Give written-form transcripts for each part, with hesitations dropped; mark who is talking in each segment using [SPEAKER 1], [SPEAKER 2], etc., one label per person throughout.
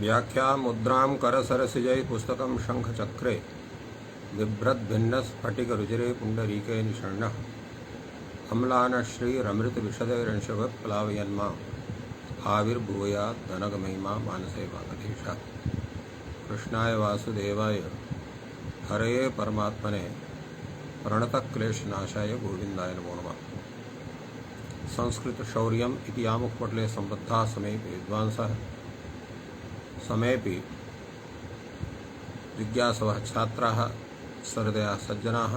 [SPEAKER 1] व्याख्या मुद्रां करसरसिजै पुस्तकं शङ्खचक्रे बिभ्रद्भिन्नस्फटिकरुचिरे पुण्डरीके निषण्णः अम्लानश्रीरमृतविशदैरंशवत्प्लावयन्माम् आविर्भूयात् धनगमहिमा मानसे वागधीशात्। कृष्णाय वासुदेवाय हरये परमात्मने प्रणतक्लेशनाशाय गोविन्दाय नमो नमः। संस्कृतशौर्यम् इति आमुखपटले सम्बद्धाः समेऽपि विद्वांसः समेऽपि जिज्ञासवः छात्राः सहृदयाः सज्जनाः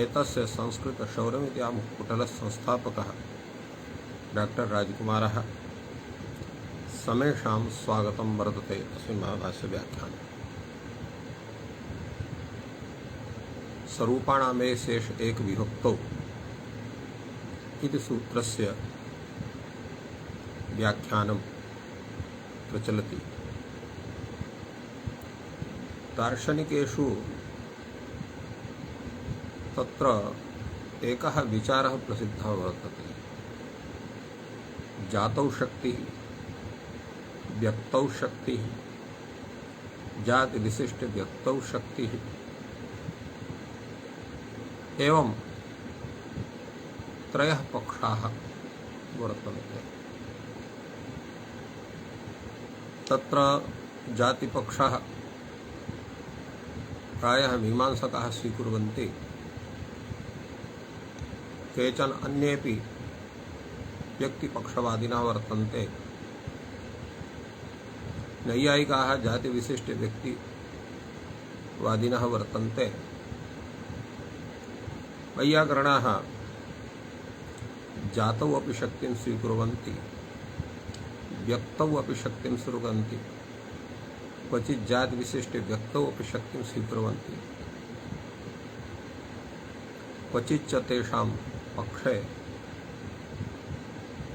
[SPEAKER 1] एतस्य संस्कृतशौर्यम् इति आमुखपटलस्य संस्थापकः डॉक्टर राजकुमारः समेषां स्वागतं वर्तते अस्मिन् महाभाष्यव्याख्याने। स्वरूपाणामे शेष एक विभक्तौ इति सूत्रस्य व्याख्यानं प्रचलति। दार्शनिकेषु तत्र एकः विचारः प्रसिद्धः वर्तते। जातौ शक्तिः, व्यक्तौ शक्तिः, जाति विशिष्ट व्यक्तौ शक्तिः, एवं त्रयः पक्षाः वर्तन्ते। तत्र जातिपक्षः प्रायः मीमांसकाः स्वीकुर्वन्ति, केचन अन्येपि व्यक्तिपक्षवादिनः वर्तन्ते। नैयायिकाः जातिविशिष्ट व्यक्तिवादिनः वर्तन्ते। वैयाकरणाः जातौ अपि शक्तिं स्वीकुर्वन्ति, व्यक्तौ अपि शक्तिं स्वीकुर्वन्ति, क्वचित् जातिविशिष्ट व्यक्तौ अपि शक्तिं स्वीकुर्वन्ति। क्वचित् च तेषां पक्षे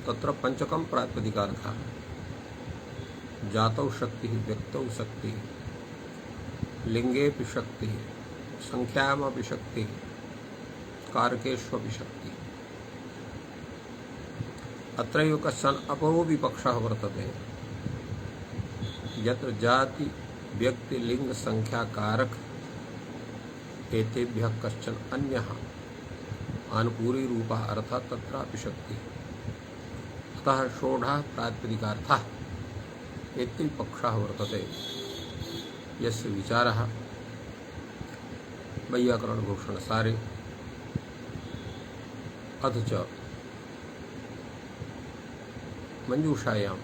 [SPEAKER 1] तत्र पंचकं प्रातिपदिकार्थः। जातौ शक्तिः, व्यक्तौ शक्तिः, लिंगेऽपि शक्तिः, संख्यायामपि शक्तिः, कारकेष्वपि शक्तिः। अत्रैव कश्चन अपरोऽपि पक्षः वर्तते, यत्र जाति व्यक्ति लिंग संख्या कारक एतेभ्यः कश्चन अन्यः अनुकूली रूपः अर्थात् तत्रापि शक्तिः। अतः षोडशः प्रातिपदिकार्थः इति पक्षः वर्तते, यस्य विचारः वैयाकरणभूषणसारे अथ च मंजूषायां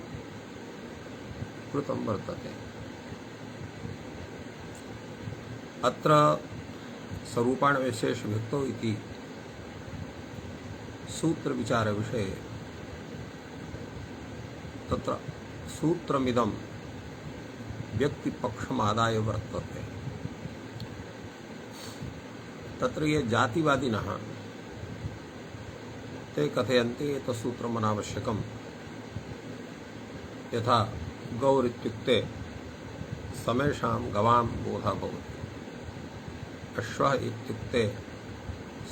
[SPEAKER 1] कृतं वर्तते। अत्र स्वरूपाणविशेषविभक्तौ इति सूत्रविचारविषये तत्र सूत्रमिदं व्यक्तिपक्षमादाय वर्तते। तत्र ये जातिवादिनः ते कथयन्ति एतत् सूत्रम् अनावश्यकं। यथा गौरित्युक्ते समेषां गवां बोधः भवति, अश्वः इत्युक्ते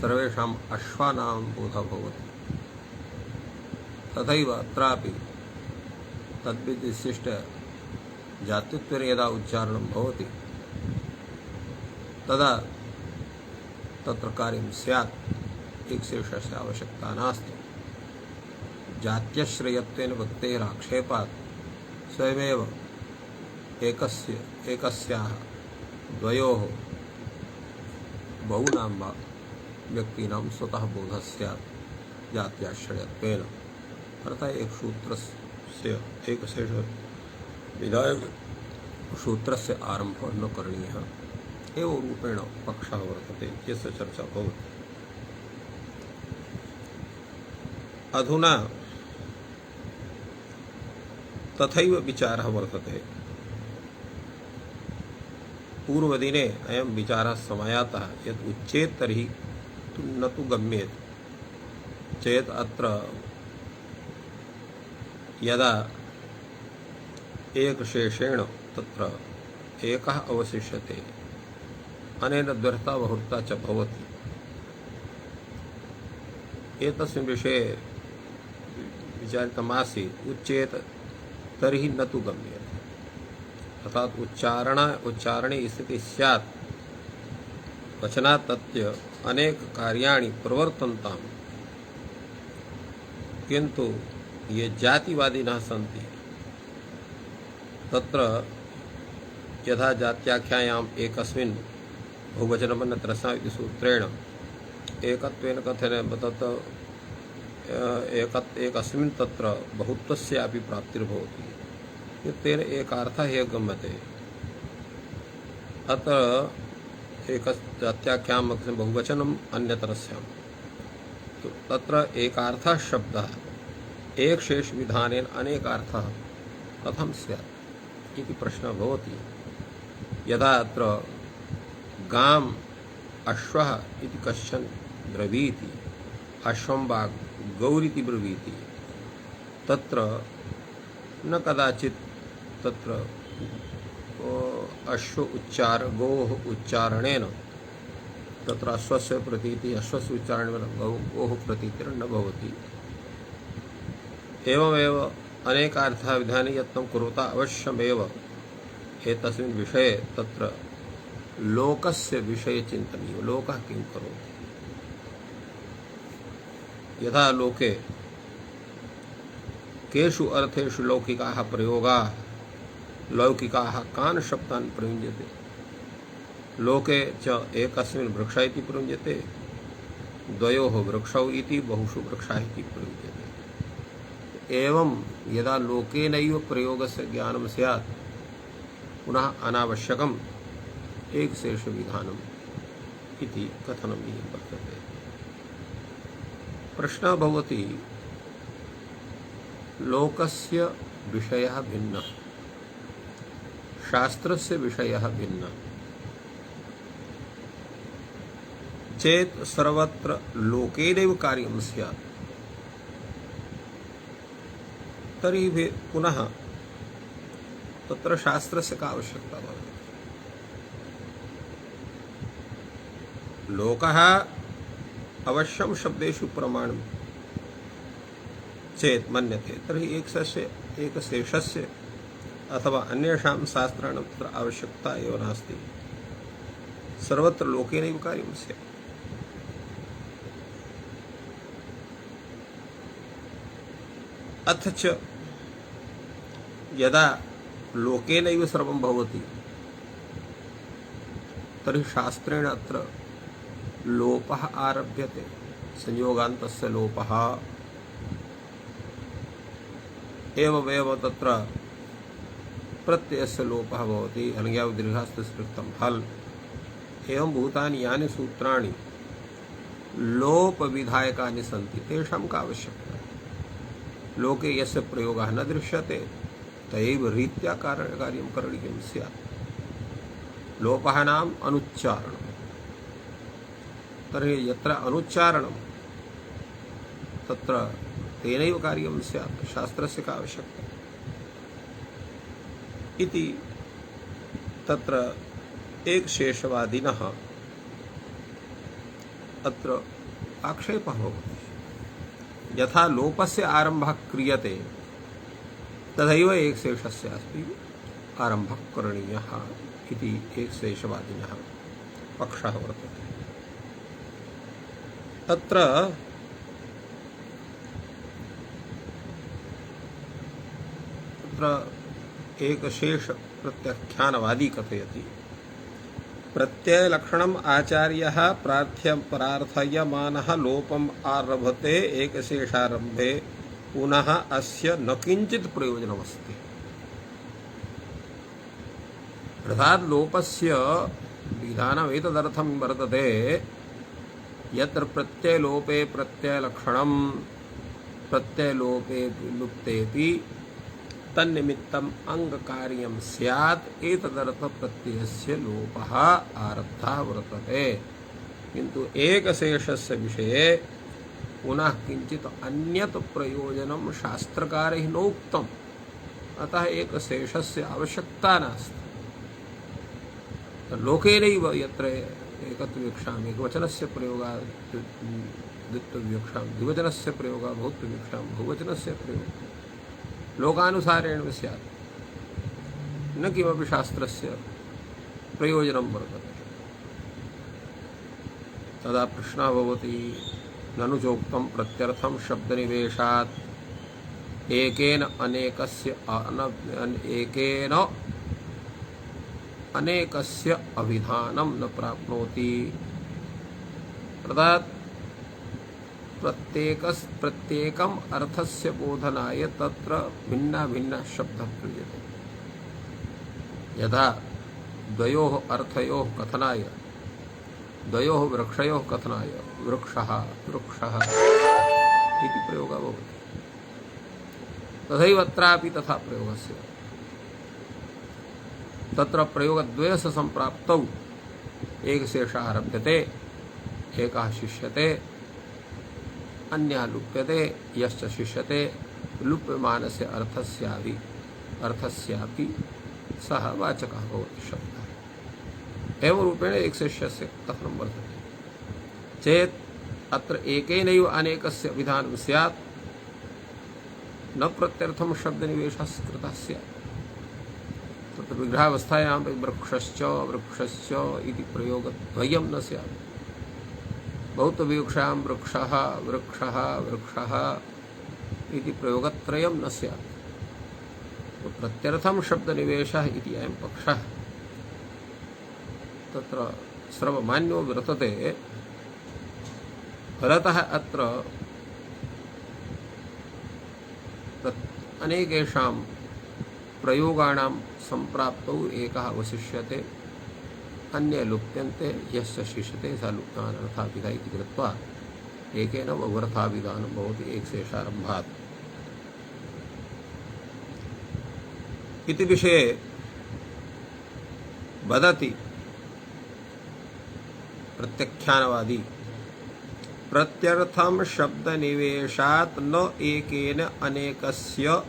[SPEAKER 1] सर्वेषाम् अश्वानां बोधः भवति। तथैव अत्रापि तद्विशिष्ट जातित्वेन यदा उच्चारणं भवति तदा तत्र कार्यं स्यात्, एकशेषस्य आवश्यकता नास्ति। जात्यश्रयत्वेन वक्तेराक्षेपात् स्वयमेव एकस्याः द्वयोः बहूनां वा व्यक्तीनां स्वतः बोधः स्यात् जात्याश्रयत्वेन। अर्थात् एक सूत्रस्य एकशेष विधाय सूत्रस्य आरम्भः न करणीयः। एवं रूपेण पक्षः वर्तते, यस्य चर्चा भवति। अधुना तथैव विचारः वर्तते। पूर्वदिने अयं विचारः समायातः यत् उच्येत् तर्हि न तु गम्येत् चेत् अत्र यदा एकशेषेण तत्र एकः अवशिष्यते, अनेन द्व्यर्था बहुर्ता च भवति। एतस्मिन् विषये विचारितमासीत्। उच्येत तर्हि न तु गम्यते। अर्थात उच्चारणे स्थिति स्यात् वचनात् तस्य अनेक कार्याणि प्रवर्तन्ताम्, किन्तु ये जातिवादिनः सन्ति तत्र यथा जात्याख्यायाम् एकस्मिन् बहुवचनमन्यत्रस्याम् इति सूत्रेण एकत्वेन कथनेन तत् एकस्मिन् तत्र बहुत्वस्यापि प्राप्तिर्भवति, तेन एकार्थः एव गम्यते। अत्र एकस्याख्यां बहुवचनम् अन्यतरस्यां, तो तत्र एकार्थः शब्दः एक शेष विधानेन अनेकार्थः कथं स्यात् इति प्रश्नः भवति। यदा अत्र गाम् अश्वः इति कश्चन ब्रवीति, अश्वं वा गौरिति ब्रवीति, तत्र न कदाचित् तत्र गोः उच्चारणेन तत्र अश्वस्य प्रतीतिः अश्वस्य उच्चारणेन गोः प्रतीतिर्न भवति। एवमेव अनेकार्थः विधाने यत्नं कुरुता अवश्यमेव एतस्मिन् विषये तत्र लोकस्य विषये चिन्तनीयः। लोकः किं करोति? यथा लोके केषु अर्थेषु लौकिकाः प्रयोगाः लौकिकाः कान् शब्दान् प्रयुञ्जते? लोके च एकस्मिन् वृक्ष इति प्रयुञ्जते, द्वयोः वृक्षौ इति, बहुषु वृक्षाः इति प्रयुज्यते। एवं यदा लोकेनैव प्रयोगस्य ज्ञानं स्यात्, पुनः अनावश्यकम् एकशेषविधानम् इति कथनं वर्तते। प्रश्नः भवति, लोकस्य विषयः भिन्नः, शास्त्रस्य विषयः भिन्नः चेत् सर्वत्र लोकेनैव कार्यं स्यात्, तर्हि पुनः तत्र शास्त्रस्य का आवश्यकता भवति? लोकः अवश्यं शब्देषु प्रमाणं चेत् मन्यते, तर्हि एकशेषस्य अथवा अन्येषां शास्त्राणां तत्र आवश्यकता एव नास्ति, सर्वत्र लोकेनैव कार्यं स्यात्। अथ च यदा लोकेनैव सर्वं भवति, तर्हि शास्त्रेण अत्र लोपः आरभ्यते, संयोगान्तस्य लोपः। एवमेव तत्र प्रत्ययस्य लोपः भवति, हलन्याव दीर्घास्तस्कृतं हल। एवं भूतानि यानि सूत्राणि लोपविधायकानि सन्ति, तेषां का आवश्यकता? लोके यस्य प्रयोगः न दृश्यते तैव रीत्या कार्यं करणीयं स्यात्। लोपः नाम अनुच्चारणम्। तर्हि यत्र अनुच्चारणं तत्र तेनैव कार्यं स्यात्, शास्त्रस्य का आवश्यकता इति तत्र एकशेषवादिनः अत्र आक्षेपः भवति। यथा लोपस्य आरम्भः क्रियते तथैव एकशेषस्य अस्ति आरम्भः करणीयः इति एकशेषवादिनः पक्षः वर्तते। तत्र एकशेष प्रत्याख्यानवादी कथयति, प्रत्ययलक्षणम् आचार्यः प्रार्थयमानः लोपम् आरभते एकशेषारम्भे, पुनः अस्य न किंचित् प्रयोजनमस्ति। अर्थात् लोपस्य विधानम् एतदर्थं वर्तते, यत्र प्रत्ययलोपे प्रत्ययलक्षणं प्रत्ययलोपे लुप्तेपि तन्निमित्तम् अंगकार्यं स्यात्, एतदर्थ प्रत्ययस्य लोपः आरब्धः वर्तते। किन्तु एकशेषस्य विषये पुनः किंचित् अन्यत् प्रयोजनं शास्त्रकारैः नोक्तम्, अतः एकशेषस्य आवश्यकता नास्ति। लोकेनैव यत्र एकत्वविवक्षाम् एकवचनस्य प्रयोगः द्वित्वविवक्षाम् द्विवचनस्य प्रयोगः बहुत्वविवक्षाम् बहुवचनस्य प्रयोगः लोकानुसारेण स्यात्। न किमपि शास्त्रस्य प्रयोजनं वर्तते। तदा प्रश्नः भवति, ननु चोक्तं प्रत्यर्थं शब्दनिवेशात् एकेन अनेकस्य अभिधानं न प्राप्नोति। अर्थात् प्रत्येकम् अर्थस्य बोधनाय तत्र भिन्ना भिन्ना शब्दः प्रयुज्यते। यथा द्वयोः अर्थयोः कथनाय, द्वयोः वृक्षयोः कथनाय वृक्षः वृक्षः इति प्रयोगः भवति, तथैव अत्रापि तथा प्रयोगस्य। तत्र प्रयोगद्वयस्य सम्प्राप्तौ एकशेषः आरभ्यते, एकः शिष्यते, अन्यः लुप्यते, यश्च शिष्यते लुप्यमानस्य अर्थस्यापि सः वाचकः भवति शब्दः। एवं रूपेण एकशेषस्य कथनं वर्तते चेत् अत्र एकेनैव अनेकस्य विधानं स्यात्, न प्रत्यर्थं शब्दनिवेशः कृतः स्यात्। तत्र विग्रहावस्थायां वृक्षश्च वृक्षश्च इति प्रयोगद्वयं न स्यात्। बहुत्वविवक्षायां वृक्षः वृक्षः वृक्षः इति प्रयोगत्रयं न स्यात्। तो प्रत्यर्थं शब्दनिवेशः इति अयं पक्षः तत्र सर्वमान्यो वर्तते। फलतः अत्र अनेकेषां प्रयोगाणां सम्प्राप्तौ एकः अवशिष्यते, अन्ये लुप्यन्ते, यस्य शिष्यते स लुप्तानर्थाभिधा इति कृत्वा एकेन बहुवर्थाभिधानं भवति एकशेषारम्भात् इति विषये वदति प्रत्याख्यानवादी। प्रत्यर्थं शब्दनिवेशात् न एकेन अनेकस्य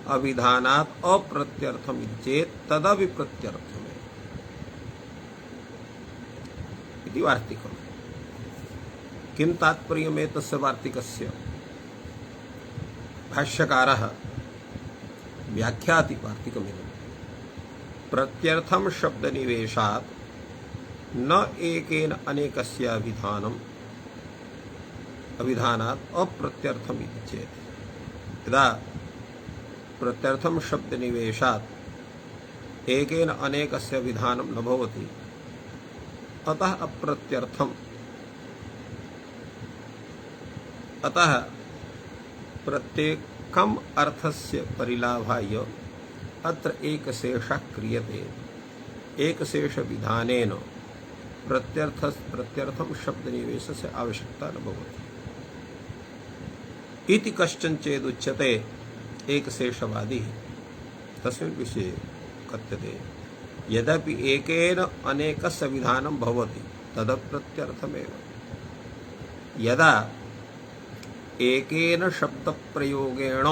[SPEAKER 1] अभिधानात् अप्रत्यर्थम् इति चेत् तदपि प्रत्यर्थमेव इति वार्तिकम्। किं तात्पर्यम् एतस्य वार्तिकस्य? भाष्यकारः व्याख्याति वार्तिकमिदं। प्रत्यर्थं शब्दनिवेशात् न एकेन अनेकस्य अभिधानात् अप्रत्यर्थम् इति चेत्, यदा प्रत्यर्थं शब्दनिवेशात् एकेन अनेकस्य विधानं न भवति, अतः अप्रत्यर्थम्। अतः प्रत्येकम् अर्थस्य परिलाभाय अत्र एकशेषः क्रियते। एकशेषविधानेन प्रत्यर्थं शब्दनिवेशस्य आवश्यकता न भवति इति कश्चन चेदुच्यते एकशेषवादी। तस्मिन् विषये कथ्यते, यद्यपि एकेन अनेकस्य विधानं भवति तदप्रत्यर्थमेव। यदा एकेन शब्दप्रयोगेण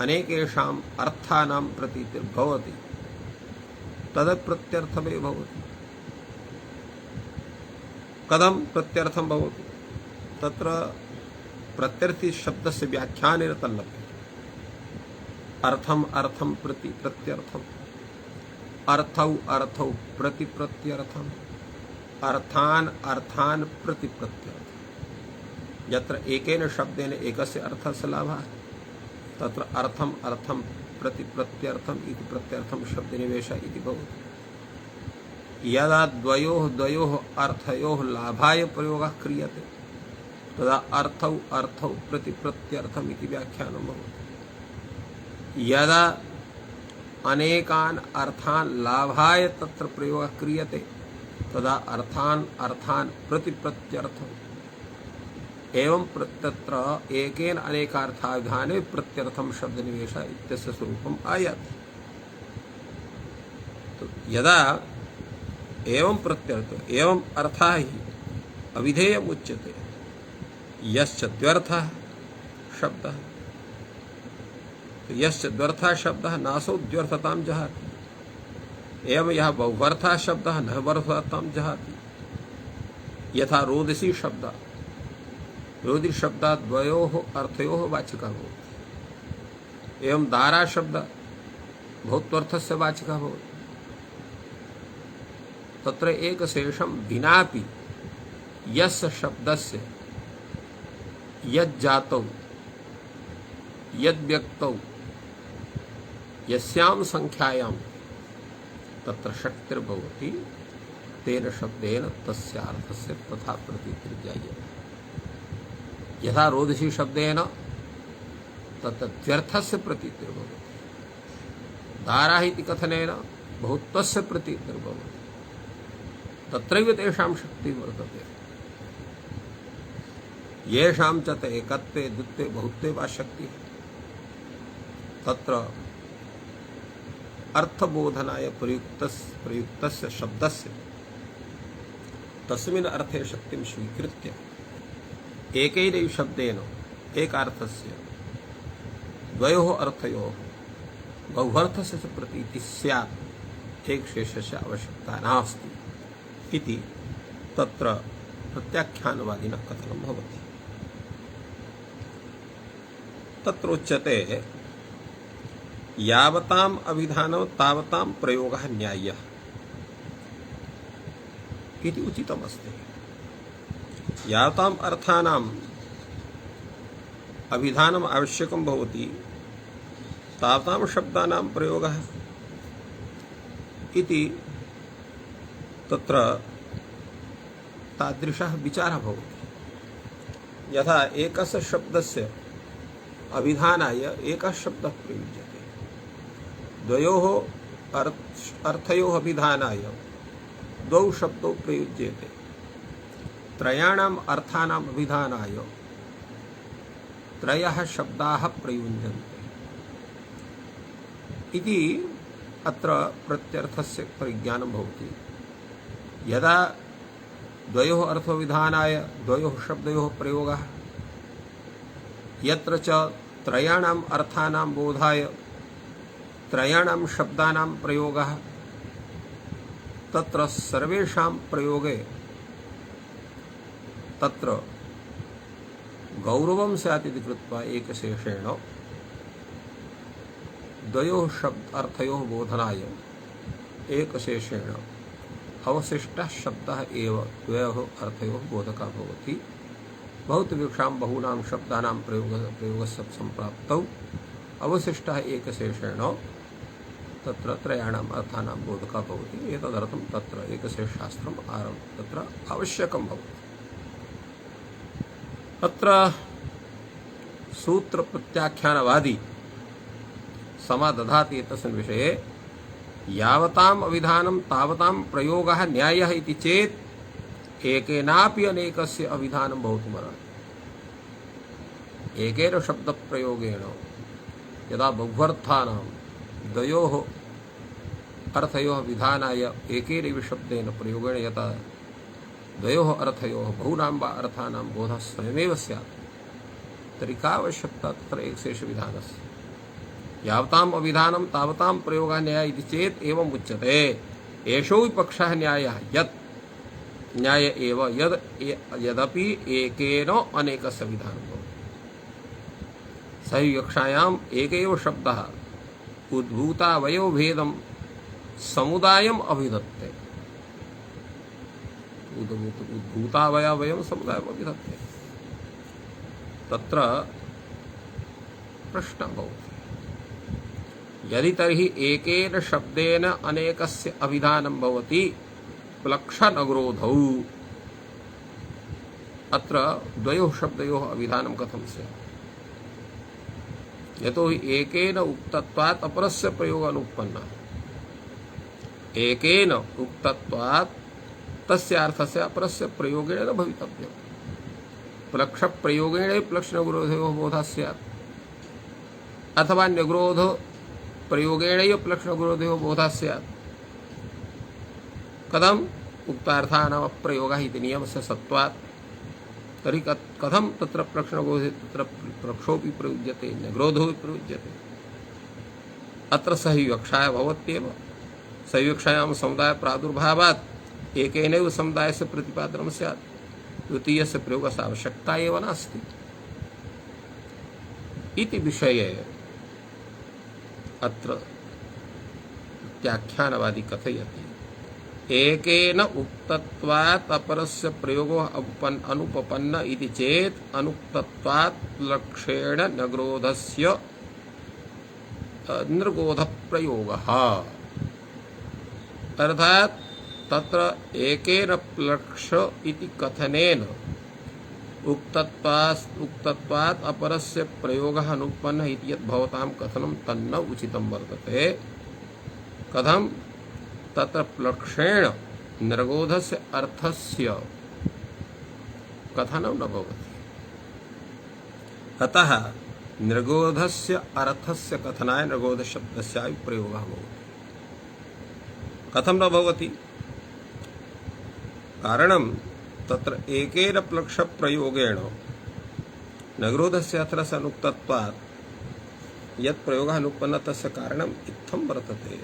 [SPEAKER 1] अनेकेषाम् अर्थानां प्रतीतिर्भवति तदप्रत्यर्थमेव भवति। कथं प्रत्यर्थं भवति? तत्र प्रत्यर्थी शब्दस्य व्याख्यानेन तल्लभ्यते। अर्थं प्रति प्रत्यर्थम्, अर्थौ प्रति प्रत्यर्थम्, अर्थान् प्रति प्रत्यर्थम्। यत्र एकेन शब्देन एकस्य अर्थस्य लाभः, तत्र अर्थं प्रति प्रत्यर्थम् इति प्रत्यर्थं शब्दनिवेशः इति भवति। यदा द्वयोः अर्थयोः लाभाय प्रयोगः क्रियते तदा अर्थौ प्रति प्रत्यर्थम् इति व्याख्यानं भवति। यदा अनेकान् अर्थान् लाभाय तत्र प्रयोगः क्रियते तदा अर्थान् प्रति प्रत्यर्थम्। एवं तत्र एकेन अनेकार्थाभिधाने प्रत्यर्थं शब्दनिवेशः इत्यस्य स्वरूपम् आयाति। तो यदा एवं प्रत्यर्थ एवं अर्थः हि अविधेयम् उच्यते, यश्च द्व्यर्थः शब्दः, यश्च द्व्यर्थः शब्दः नासौ द्व्यर्थतां जहाति। एवं यः बहुवर्थः शब्दः न बहुवर्थतां जहाति। यथा रोदसी शब्दः, रोदि शब्दात् द्वयोः अर्थयोः वाचकः भवति। एवं दारा शब्दः, भौत्वर्थस्य वाचिकः भवति। तत्र एकशेषं विनापि यस्य शब्दस्य यज्जातौ यद्व्यक्तौ यस्यां संख्यायां तत्र शक्तिर्भवति तेन शब्देन तस्य अर्थस्य तथा प्रतीतिर्जायते। यथा रोदसी शब्देन तद्व्यर्थस्य प्रतीतिर्भवति, दारः इति कथनेन बहुत्वस्य प्रतीतिर्भवति। तत्रैव तेषां शक्तिः वर्तते। येषां च एकत्वे द्वित्वे बहुत्वे वा शक्तिः, तत्र अर्थबोधनाय प्रयुक्तस्य शब्दस्य तस्मिन् अर्थे शक्तिं स्वीकृत्य एकैनैव शब्देन एकार्थस्य द्वयोः अर्थयोः बहुर्थस्य च प्रतीतिः स्यात्, एकशेषस्य आवश्यकता नास्ति इति तत्र प्रत्याख्यानवादिनः कथनं भवति। तत्र उच्यते यावताम् अभिधानं तावतां प्रयोगः न्याय्यः इति उचितमस्ति। यावताम् अर्थानाम् अभिधानम् आवश्यकं भवति तावतां शब्दानां प्रयोगः इति तत्र तादृशः विचारः भवति। यथा एकस्य शब्दस्य अभिधानाय एकः शब्दः प्रयुज्यते, द्वयोः अर्थयोः अभिधानाय द्वौ शब्दौ प्रयुज्यते, त्रयाणाम् अर्थानाम् अभिधानाय त्रयः शब्दाः प्रयुज्यन्ते इति अत्र प्रत्यर्थस्य परिज्ञानं भवति। यदा द्वयोः अर्थविधानाय द्वयोः शब्दयोः प्रयोगः, यत्र च त्रयाणाम् अर्थानां बोधाय त्रयाणां शब्दानां प्रयोगः, तत्र सर्वेषां प्रयोगे तत्र गौरवं स्यात् इति कृत्वा एकशेषेण द्वयोः अर्थयोः बोधनाय एकशेषेण अवशिष्टः शब्दः एव द्वयोः अर्थयोः बोधकः भवति। बहुत्वेषां बहूनां शब्दानां प्रयोगस्य सम्प्राप्तौ अवशिष्टः एकशेषेण तत्र त्रयाणाम् अर्थानां बोधकः भवति। एतदर्थं तत्र एकशेषशास्त्रम् तत्र आवश्यकं भवति। अत्र सूत्रप्रत्याख्यानवादी समादधाति एतस्मिन् विषये यावताम् अभिधानं तावतां प्रयोगः न्यायः इति चेत् एकेनापि अनेकस्य अभिधानं भवितुमर्हति। एकेन शब्दप्रयोगेण यदा बहुर्थानां द्वयोः अर्थयोः विधानाय एकेनैव शब्देन प्रयोगेण यथा द्वयोः अर्थयोः बहूनां वा अर्थानां बोधः स्वयमेव स्यात्, तर्हि का आवश्यकता तत्र एकशेषविधानस्य। यावताम् अभिधानं तावतां प्रयोगः न्यायः इति चेत् एवम् उच्यते। एषो हि पक्षः न्यायः यत् न्याय एव यदपि एकेन अनेकस्य विधानं भवति। सहिविवक्षायाम् एक एव शब्दः उद्भूतावयवभेदं समुदायम् अभिधत्ते। उद्भूतावयवभेदं समुदायम् अभिधत्ते। तत्र प्रश्नः भवति, यदि तर्हि एकेन शब्देन अनेकस्य अभिधानं भवति प्लक्षनग्रोधौ, अत्र द्वयोः शब्दयोः अभिधानं कथं स्यात्? यतोहि एकेन उक्तत्वात् अपरस्य प्रयोगः अनुत्पन्नः। एकेन उक्तत्वात् तस्य अर्थस्य अपरस्य प्रयोगेण न भवितव्यम्। प्लक्षप्रयोगेण प्लक्षनग्रोधयोः बोधः स्यात्, अथवा न्यग्रोध प्रयोगेणैव प्लक्षनग्रोधयोः बोधः स्यात्। कथम्? उक्तार्थानाम् अप्रयोगः इति नियमस्य सत्त्वात्। तर्हि कथं तत्र प्लक्षणग्रोधे तत्र प्लक्षोऽपि प्रयुज्यते, न्यग्रोधोऽपि प्रयुज्यते। अत्र सहिविवक्षाया भवत्येव। सहिविवक्षायां समुदायप्रादुर्भावात् एकेनैव समुदायस्य प्रतिपादनं स्यात्, द्वितीयस्य प्रयोगस्य आवश्यकता एव नास्ति इति विषये अत्र प्रत्याख्यानवादी कथयति एकेन उक्तत्वात् अपरस्य प्रयोगो अनुपपन्न इति चेत् अनुक्तत्वात् लक्ष्येण नग्रोधस्य निर्गोध प्रयोगः। अर्थात तत्र एकेन लक्ष्य इति कथनेन उक्तत्वात् अपरस्य प्रयोगः अनुपन्न इति यत् भवतां कथनं तन्न उचितं वर्तते। कथं तत्र लक्ष्येण निर्गोधस्य अर्थस्य कथनं न भवति। अतः निर्गोधस्य अर्थस्य कथनाय निर्गोधशब्दस्य प्रयोगः भवति। कथं न भवति? कारणं तत्र एकेन लक्ष्यप्रयोगेण निर्गोधस्य अर्थस्य अनुक्तत्वात् यत् प्रयोगः अनुपन्न तस्य कारणम् इत्थं वर्तते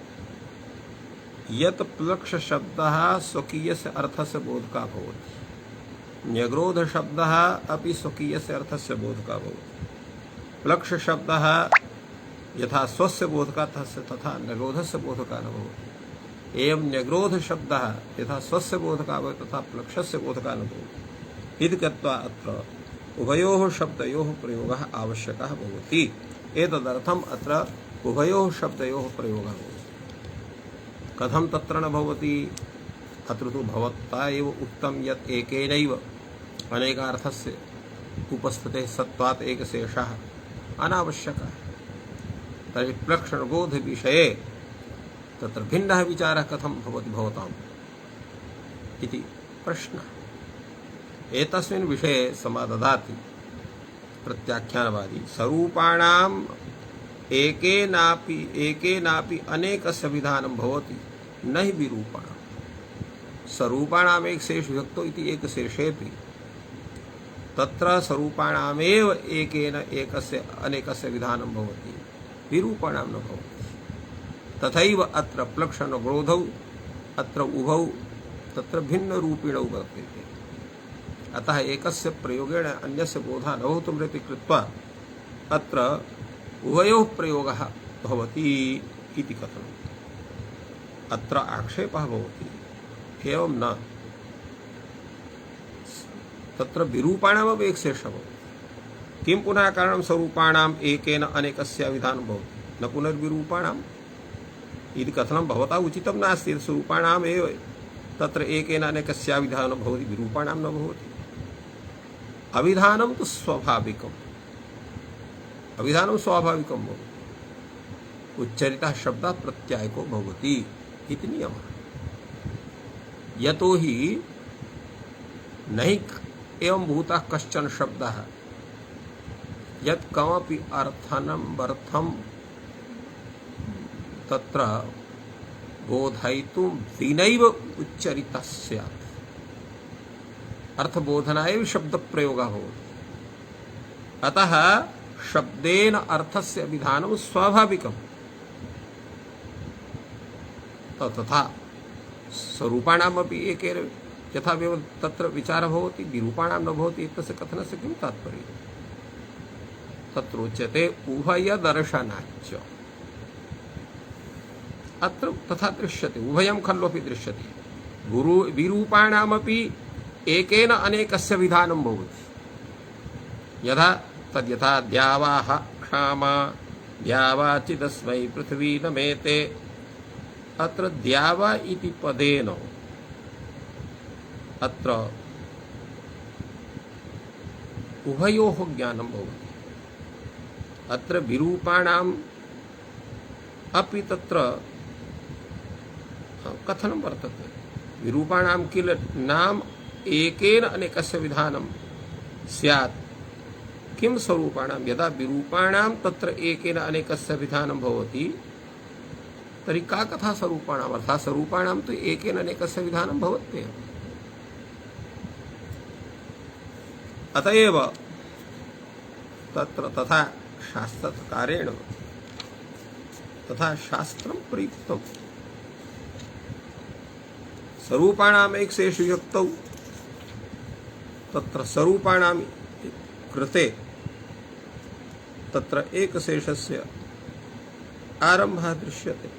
[SPEAKER 1] यत् प्लक्ष शब्दः स्वकीयस्य अर्थस्य बोधकः भवति, न्यग्रोध शब्दः अपि स्वकीयस्य अर्थस्य बोधकः भवति। प्लक्ष शब्दः यथा स्वस्य बोधकः तथा न्यग्रोधस्य बोधकः न भवति। एवं न्यग्रोध शब्दः यथा स्वस्य बोधकः भवति तथा प्लक्षस्य बोधकः न भवति। इति कृत्वा अत्र उभयोः शब्दयोः प्रयोगः आवश्यकः भवति। एतदर्थम् अत्र उभयोः शब्दयोः प्रयोगः भवति। कथं तत्र न भवति? अत्र तु भवता एव उक्तं यत् एकेनैव अनेकार्थस्य उपस्थितेः सत्त्वात् एकशेषः अनावश्यकः। तर्हि प्लक्षणबोध विषये तत्र भिन्नः विचारः कथं भवति भवताम् इति प्रश्नः। एतस्मिन् विषये समाददाति प्रत्याख्यानवादी स्वरूपाणाम् एकेनापि अनेकस्य विधानं भवति न हि विरूपाणाम्। स्वरूपाणाम् एकशेषो युक्तो इति एकशेषेऽपि तत्र स्वरूपाणामेव एकेन एकस्य अनेकस्य विधानं भवति, विरूपाणां न भवति। तथैव अत्र प्लक्षणग्रोधौ अत्र उभौ तत्र भिन्नरूपिणौ वर्तेते। अतः एकस्य प्रयोगेण अन्यस्य बोधः न भवितुमिति कृत्वा अत्र उभयोः प्रयोगः भवति इति कथनम्। अत्र आक्षेपः भवति एवं न, तत्र विरूपाणामपि एकशेषः भवति। किं पुनः कारणं स्वरूपाणाम् एकेन अनेकस्य विधानं भवति न पुनर्विरूपाणाम् इति कथनं भवता उचितं नास्ति। स्वरूपाणाम् एव तत्र एकेन अनेकस्य विधानं भवति, विरूपाणां न भवति। अविधानं तु स्वाभाविकम्, अविधानं स्वाभाविकं भवति। उच्चरितः शब्दः प्रत्यायको भवति इति नियमः। यतो हि नहि एवं भूतः कश्चन शब्दः यत् कमपि अर्थं तत्र बोधयितुं विनैव उच्चरितः स्यात्। अर्थबोधनाय शब्दप्रयोगः भवति। अतः शब्देन अर्थस्य विधानं स्वाभाविकम्। तथा स्वरूपाणामपि एकेन यथा तत्र विचारः भवति, विरूपाणां न भवति इत्यस्य कथनस्य किं तात्पर्यम्? तत्रोच्यते उभयदर्शनाच्च। अत्र तथा दृश्यते, उभयं खल्वपि दृश्यते। विरूपाणामपि एकेन अनेकस्य विधानं भवति। यथा द्यावाः क्षामा द्यावा चिदस्मै पृथिवी नमेते। अत्र द्यावा इति पदेन अत्र उभयोः ज्ञानं भवति। अत्र विरूपाणाम् अपि तत्र कथनं वर्तते। विरूपाणां किल नाम एकेन अनेकस्य विधानं स्यात्। किं स्वरूपाणां? यदा विरूपाणां तत्र एकेन अनेकस्य विधानं भवति तर्हि का कथा स्वरूपाणाम्? अर्थात् स्वरूपाणां तु एकेन अनेकस्य विधानं भवत्येव। अतएव तत्र तथा शास्त्रकारेण तथा शास्त्रं प्रयुक्तं। स्वरूपाणाम् एकशेषो युक्तौ तत्र स्वरूपाणां कृते तत्र एकशेषस्य आरम्भः दृश्यते।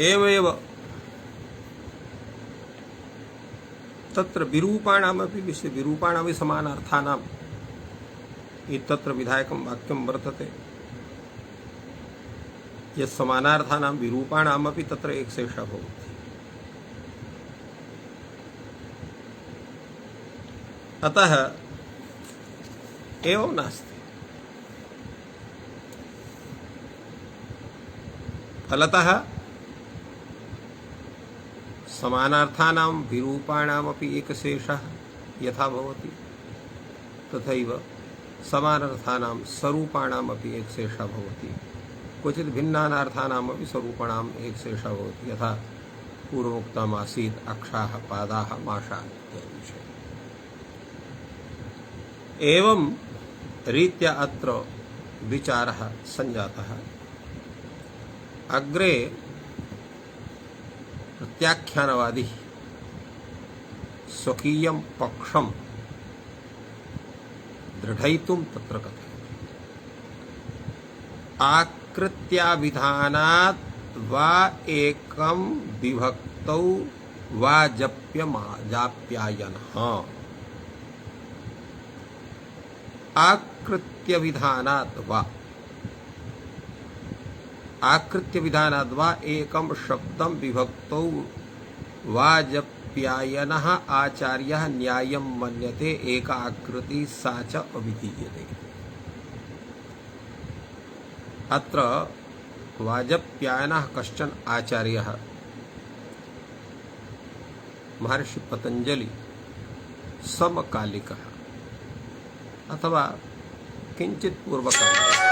[SPEAKER 1] एवमेव तत्र विरूपाणामपि विरूपाणामपि समानार्थानां तत्र विधायकं वाक्यं वर्तते यत् समानार्थानां विरूपाणामपि तत्र एकशेषः भवति। अतः एवं नास्ति। फलतः समानार्थानां विरूपाणामपि एकशेषः यथा भवति तथैव समानार्थानां स्वरूपाणामपि एकशेषः भवति। क्वचित् भिन्नानार्थानामपि स्वरूपाणाम् एकशेषः भवति यथा पूर्वोक्तमासीत् अक्षाः पादाः माषाः इत्यादि विषये। एवं रीत्या अत्र विचारः सञ्जातः। अग्रे प्रत्याख्यानवादी स्वकीयं पक्षं दृढयितुं तत्र कथयति। आकृत्याभिधानात् वा एकं विभक्तौ वा जाप्यायनः। आकृत्य विधानात् वा एकं शब्दं विभक्तौ वा जप्यायनः आचार्यः न्यायं मन्यते एका आकृति सा च अविधीयते। अत्र वाजप्यायनः कश्चन आचार्यः महर्षि पतंजलि समकालिकः अथवा किंचित् पूर्वकालिकः।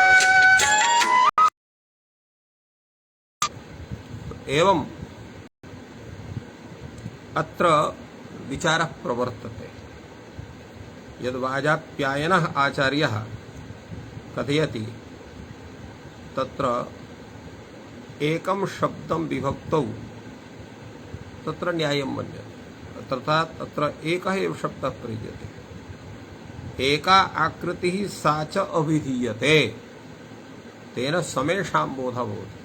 [SPEAKER 1] एवं अत्र विचारः प्रवर्तते यद् वाजाप्यायनः आचार्यः कथयति तत्र एकं शब्दं विभक्तौ तत्र न्यायं मन्यते। अर्थात् तत्र एकः एव शब्दः प्रयुज्यते। एका आकृतिः सा च अभिधीयते। तेन समेषां बोधः भवति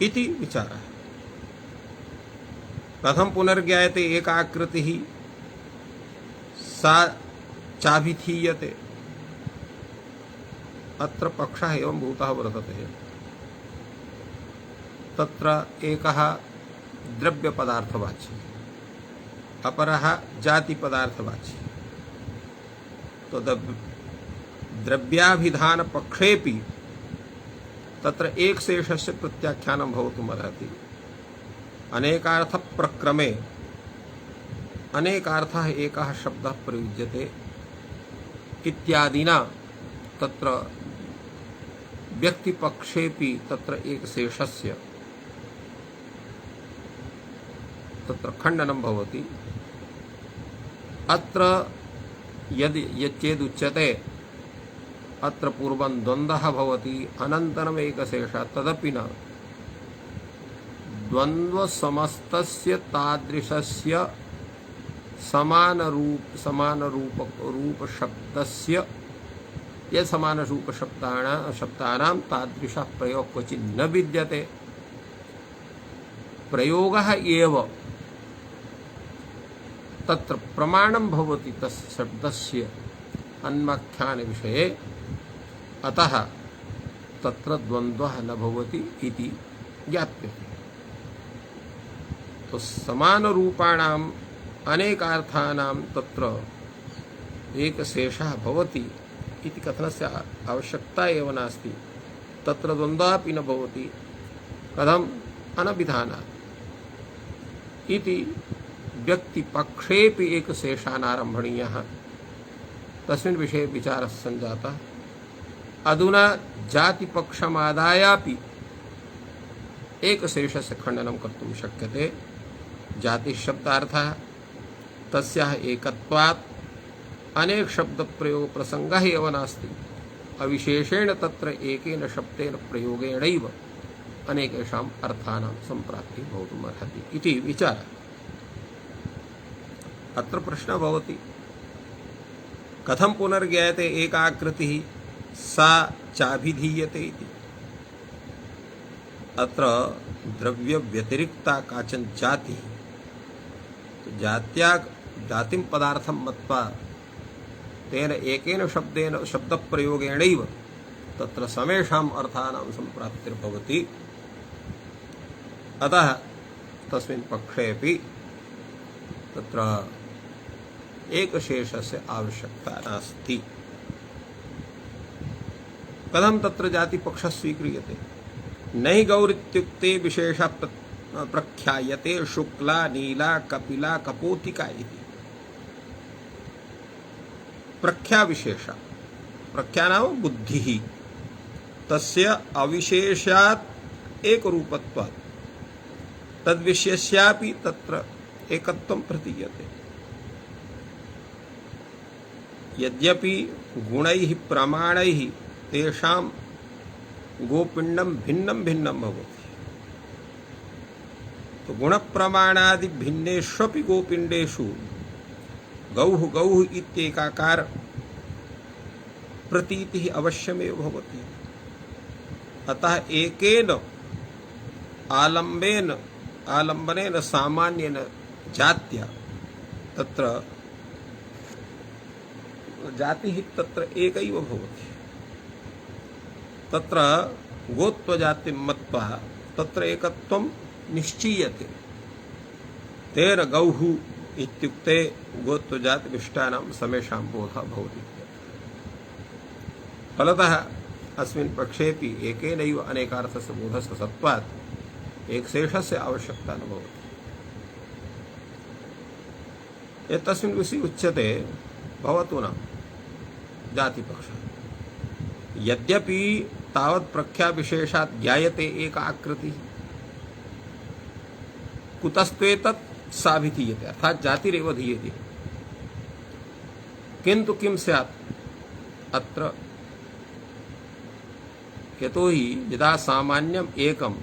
[SPEAKER 1] इति विचारः। कथं पुनर्ज्ञायते एका आकृतिः सा चाभिधीयते। अत्र पक्षः एवं भूतः वर्तते। तत्र एकः द्रव्यपदार्थवाची अपरः जातिपदार्थवाची। तो द्रव्याभिधानपक्षेपि तत्र एकशेषस्य प्रत्याख्यानं भवितुमर्हति। अनेकार्थप्रक्रमे अनेकार्थः एकः शब्दः प्रयुज्यते इत्यादिना तत्र व्यक्तिपक्षेपि तत्र एकशेषस्य तत्र खण्डनं भवति। अत्र यदि यच्चेदुच्यते अत्र पूर्वं द्वन्द्वः भवति अनन्तरम् एकशेषः, तदपि न। द्वन्द्वसमस्तस्य तादृशस्य समानरूपशब्दस्य ये समानरूपशब्दानां तादृशः प्रयोगः क्वचित् न विद्यते। प्रयोगः एव तत्र प्रमाणं भवति तस्य शब्दस्य अन्वाख्यानविषये। अतः तत्र द्वन्द्वः न भवति इति ज्ञाप्यते। तो समानरूपाणाम् अनेकार्थानां तत्र एकशेषः भवति इति कथनस्य आवश्यकता एव नास्ति। तत्र द्वन्द्वापि न भवति। कथम्? अनभिधानात् इति व्यक्तिपक्षेपि एकशेषानारम्भणीयः। तस्मिन् विषये विचारः सञ्जातः। अधुना जातिपक्षमादायापि एकशेषस्य खण्डनं कर्तुं शक्यते। जातिशब्दार्थः तस्याः एकत्वात् अनेक शब्दप्रयोगप्रसङ्गः एव नास्ति। अविशेषेण तत्र एकेन शब्देन प्रयोगेणैव अनेकेषाम् अर्थानां सम्प्राप्तिः भवितुमर्हति इति विचारः। अत्र प्रश्नः भवति कथं पुनर्ज्ञायते एकाकृतिः सा चाभिधीयते इति। अत्र द्रव्य व्यतिरिक्ता काचन जाति, तो जात्या जातिं पदार्थं मत्वा तेन एकेन शब्देन शब्दप्रयोगेणैव तत्र समेषाम् अर्थानां सम्प्राप्तिर्भवति। अतः तस्मिन् पक्षेऽपि तत्र एकशेषस्य आवश्यकता नास्ति। कथं तत्र जातिपक्षः स्वीक्रियते? नहि गौरित्युक्ते विशेषः प्रख्यायते शुक्ला नीला कपिला कपोतिका इति। प्रख्या विशेषा, प्रख्या नाम बुद्धिः, तस्य अविशेषात् एकरूपत्वात् तद्विशेष्यापि तत्र एकत्वं प्रतीयते। यद्यपि गुणैः प्रमाणैः तेषां गोपिण्डं भिन्नं भिन्नं भवति, तो गुणप्रमाणादि भिन्नेष्वपि गोपिण्डेषु गौः गौः इत्येकाकार प्रतीतिः अवश्यमेव भवति। अतः एकेन आलम्बनेन सामान्येन जात्या तत्र जातिः तत्र एकैव भवति। तत्र गोत्वजातिं मत्वा तत्र एकत्वं निश्चीयते। तेन गौः इत्युक्ते गोत्वजातिविष्टानां समेषां बोधः भवति। फलतः अस्मिन् पक्षेपि एकेनैव अनेकार्थस्य बोधस्य सत्त्वात् एकशेषस्य आवश्यकता न भवति। एतस्मिन् विषये उच्यते भवतु न जातिपक्षः। यद्यपि तावत् प्रख्याविशेषात् ज्ञायते एक आकृतिः, कुतस्त्वेतत् साभिधीयते, अर्थात् जातिरेव धीयते। किन्तु किं स्यात् अत्र? यतोहि यदा सामान्यम् एकं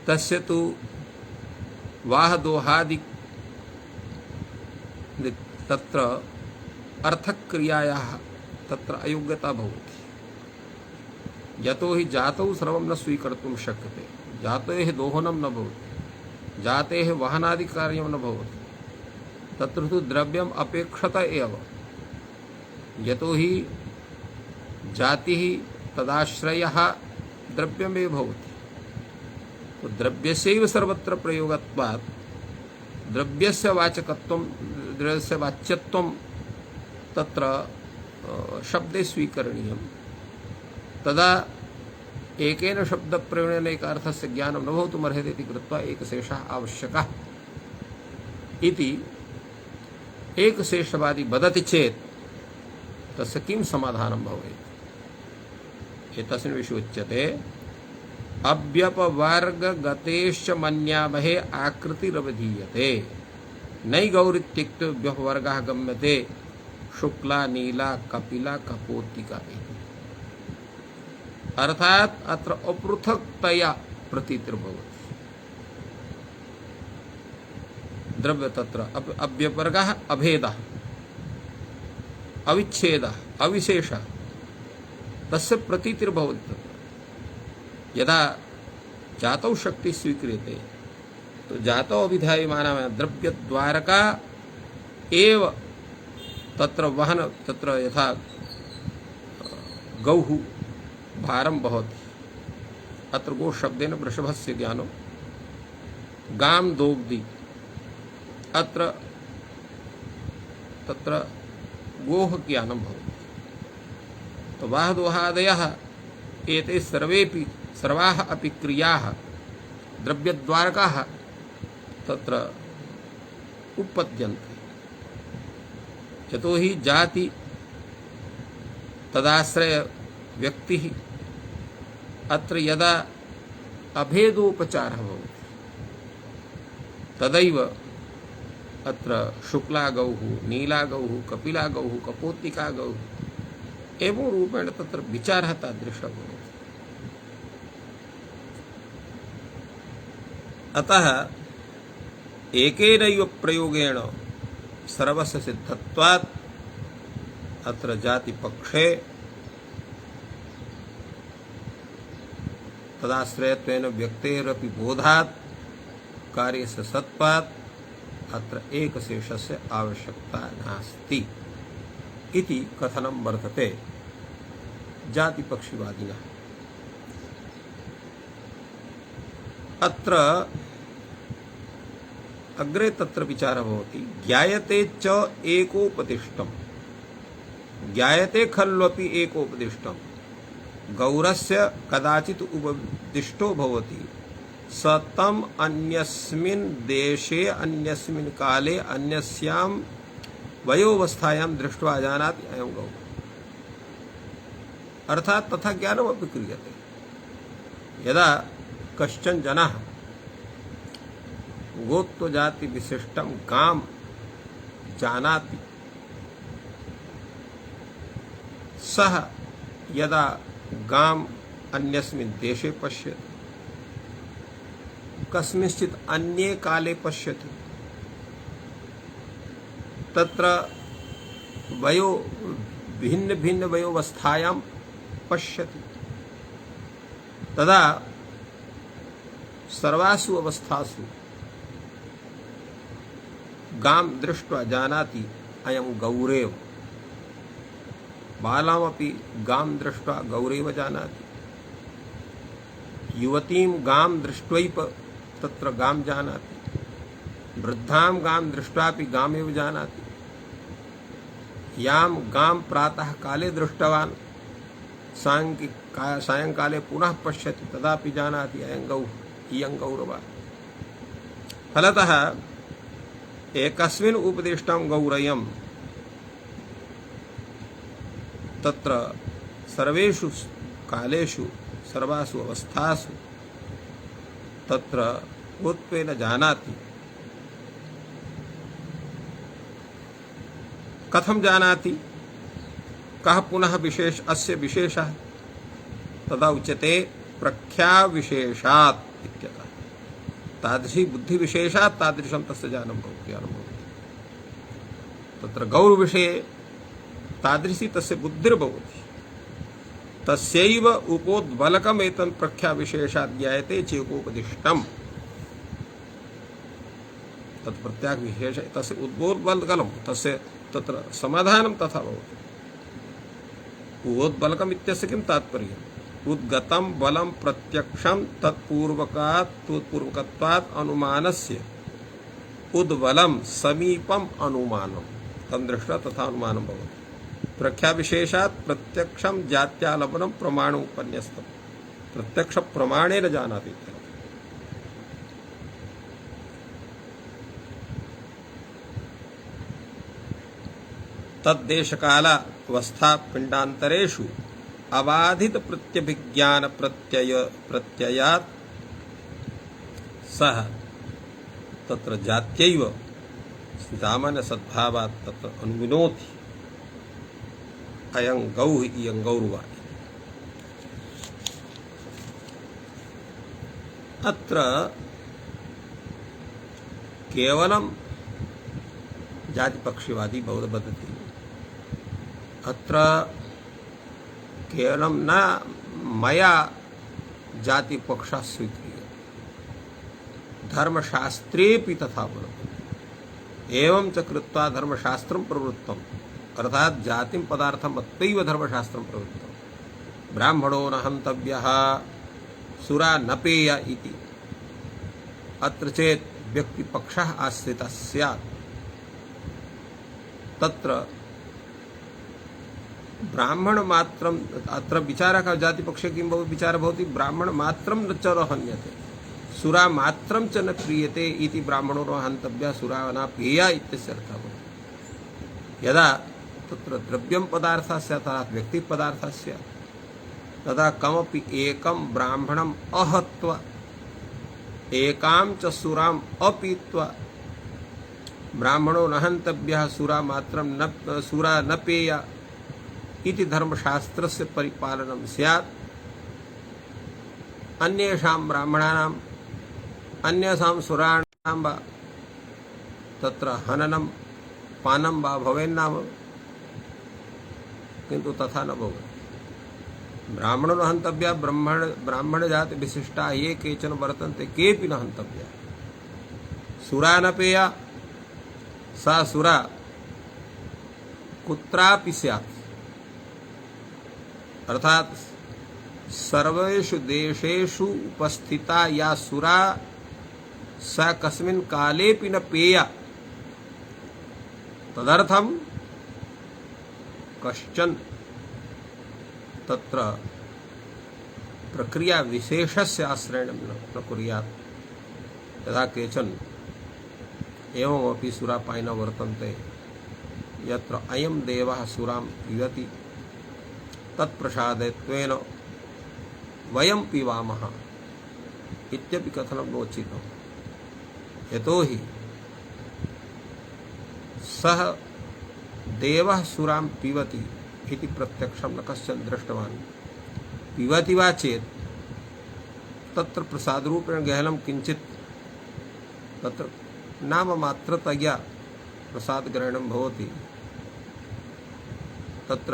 [SPEAKER 1] तस्य तु वाहदोहादि तत्र अर्थक्रियायाः तत्र अयोग्यता भवति। यतोहि जातौ सर्वं न स्वीकर्तुं शक्यते, जातेः दोहनं न भवति, जातेः वहनादि कार्यं न भवति। तत्र तु द्रव्यम् अपेक्षत एव। यतोहि जातिः तदाश्रयः द्रव्यमेव भवति। तो द्रव्यस्यैव सर्वत्र प्रयोगत्वात् द्रव्यस्य वाचकत्वं, द्रव्यस्य वाच्यत्वं तत्र शब्दे स्वीकरणीयं। तदा एकेन शब्दप्रयोगेन एकार्थस्य ज्ञानं न भवितुमर्हति इति कृत्वा एकशेषः आवश्यकः इति एकशेषवादी वदति चेत् तस्य किं समाधानं भवेत्? एतस्मिन् विषये उच्यते अव्यपवर्गगतेश्च मन्यामहे आकृतिरवधीयते नै गौरित्युक्ते व्यपवर्गः गम्यते शुक्ला नीला कपिला कपोतिका इति। अर्थात अत्र अपृथक्तया प्रतीतिर्भवति। द्रव्य तत्र अव्यपवर्गः अभेदः अविच्छेदः अविशेषः तस्य प्रतीतिर्भवति। यदा जातौ शक्ति स्वीक्रियते तो जातौ अभिधायमानः द्रव्यद्वारका एव तत्र वहन, तत्र यथा गौः भारं वहति, अत्र गो शब्देन वृषभस्य ज्ञानो, गां दोग्धि, अत्र तत्र गोः ज्ञानं भवति। तो वाहदोहादयः एते सर्वेपि सर्वाः अपि क्रियाः द्रव्यद्वारकाः तत्र उत्पद्यन्ते। यतोहि जाति तदाश्रय व्यक्तिः, अत्र यदा अभेदोपचारः भवति तदैव अत्र शुक्ला गौः, नीला गौः, कपिला गौः, कपोतिका गौः एवं रूपेण तत्र विचारः तादृशः भवति। अतः एकेनैव प्रयोगेण सर्वस्य सिद्धत्वात् अत्र जातिपक्षे तदाश्रयत्वेन व्यक्तेरपि बोधात् कार्यस्य सत्त्वात् अत्र एकशेषस्य आवश्यकता नास्ति इति कथनं वर्तते जातिपक्षिवादिनः। अत्र अग्रे तत्र विचारः भवति ज्ञायते च एकोपदिष्टम्, ज्ञायते खल्वपि एकोपदिष्टम्, गौरस्य कदाचित् उपदिष्टो भवति स तम् अन्यस्मिन् देशे अन्यस्मिन् काले अन्यस्यां वयोवस्थायां दृष्ट्वा जानाति अयं गौरः। अर्थात तथा ज्ञानमपि क्रियते। यदा कश्चन जनः गोत्वजाति विशिष्टं गां जानाति, सः यदा गां अन्यस्मिन् देशे पश्यति, कस्मिंश्चित् अन्ये काले पश्यति, तत्र भिन्न भिन्न वयोवस्थायां पश्यति, तदा सर्वासु अवस्थासु गां दृष्ट्वा जानाति अयं गौरेव। बालामपि गां दृष्ट्वा गौरेव जानाति, युवतीं गां दृष्ट्वैव तत्र गां जानाति, वृद्धां गां दृष्ट्वापि गामेव जानाति। यां गां प्रातः काले दृष्टवान् सायंकाले पुनः पश्यति तदापि जानाति अयं गौः इयं गौरवा। फलतः एकस्मिन् उपदिष्टं गौरयं तत्र सर्वेषु कालेषु सर्वासु अवस्थासु तत्र भूत्वेन जानाति। कथं जानाति, कः पुनः विशेष अस्य विशेषः, तदा उच्यते प्रख्याविशेषात् इत्यतः। तादृशी बुद्धिविशेषात् तादृशं तस्य ज्ञानं भवति। तत्र गौरविषये तादृशी तस्य बुद्धिर्भवति, तस्यैव उपोद्बलकम् एतन् प्रख्याविशेषात् ज्ञायते चेकोपदिष्टम्। तत् प्रत्याग्विशेष तस्य उद्बोधबलकं तस्य तत्र समाधानं तथा भवति। उद्बलकम् इत्यस्य किं तात्पर्यम्? उद्गतं बलं प्रत्यक्षं तत्पूर्वकत्वात् अनुमानस्य उद्बलं समीपम् अनुमानं तं दृष्ट्वा तथा अनुमानं भवति। प्रख्याविशेषात् प्रत्यक्षं जात्यालपनं प्रमाणोपन्यस्तं, प्रत्यक्ष प्रमाणेन जानाति। तद्देशकालावस्था पिंडान्तरेषु अबाधित प्रत्यभिज्ञान प्रत्ययात् सह तत्र जात्यैव सामान्य सद्भावात् तत्र अनुविनोति अयं गौः इयं गौरवा। अत्र केवलं जातिपक्षिवादी वदति, अत्र केवलं न मया जातिपक्षः स्वीक्रियते, धर्मशास्त्रेऽपि तथा वर्तते। एवं च कृत्वा धर्मशास्त्रं प्रवृत्तम्, अर्थात् जातिं पदार्थं मत्वैव धर्मशास्त्रं प्रवृत्तम्। ब्राह्मणो न हन्तव्यः, सुरा न पेया इति। अत्र चेत् व्यक्तिपक्षः आश्रितः स्यात्। तत्र ब्राह्मण मात्रम अत्र विचारः जातिपक्षे किं विचारः भवति, ब्राह्मण मात्रं च न हन्यते, सुरा मात्रं च न क्रियते इति ब्राह्मणो न हन्तव्यः सुरा न पेया इत्यस्य अर्थः भवति। यदा तत्र द्रव्यं पदार्थः स्यात् अर्थात् व्यक्तिपदार्थः स्यात्, तदा कमपि एकं ब्राह्मणम् अहत्वा एकां च सुराम् अपीत्वा ब्राह्मणो न हन्तव्यः सुरा न पेया इति धर्मशास्त्रस्य परिपालनं स्यात्। अन्येषां ब्राह्मणानाम् अन्येषां सुराणां वा तत्र हननं पानं वा भवेन्नाम, किन्तु तथा न भवति। ब्राह्मणो न हन्तव्या ब्राह्मण जाति विशिष्टा ये केचन वर्तन्ते केऽपि न हन्तव्या सुरा न पेया सा सुरा कुत्रापि स्यात् अर्थात सर्वेषु देशेषु उपस्थिता या सुरा सा कस्मिन् कालेऽपि न पेया तदर्थं कश्चन तत्र प्रक्रिया विशेषस्य आश्रयेण न कुर्यात् यदा केचन एवमपि सुरापायिन वर्तन्ते यत्र अयं देवः सुरां पिबति तत्प्रसादेत्वेन वयं पिबामः इत्यपि कथनं नोचितं यतोहि सः देवः सुरां पिबति इति प्रत्यक्षं न कश्चन दृष्टवान् पिबति वा चेत् तत्र प्रसादरूपेण गहनं किञ्चित् तत्र नाममात्रतया प्रसादग्रहणं भवति तत्र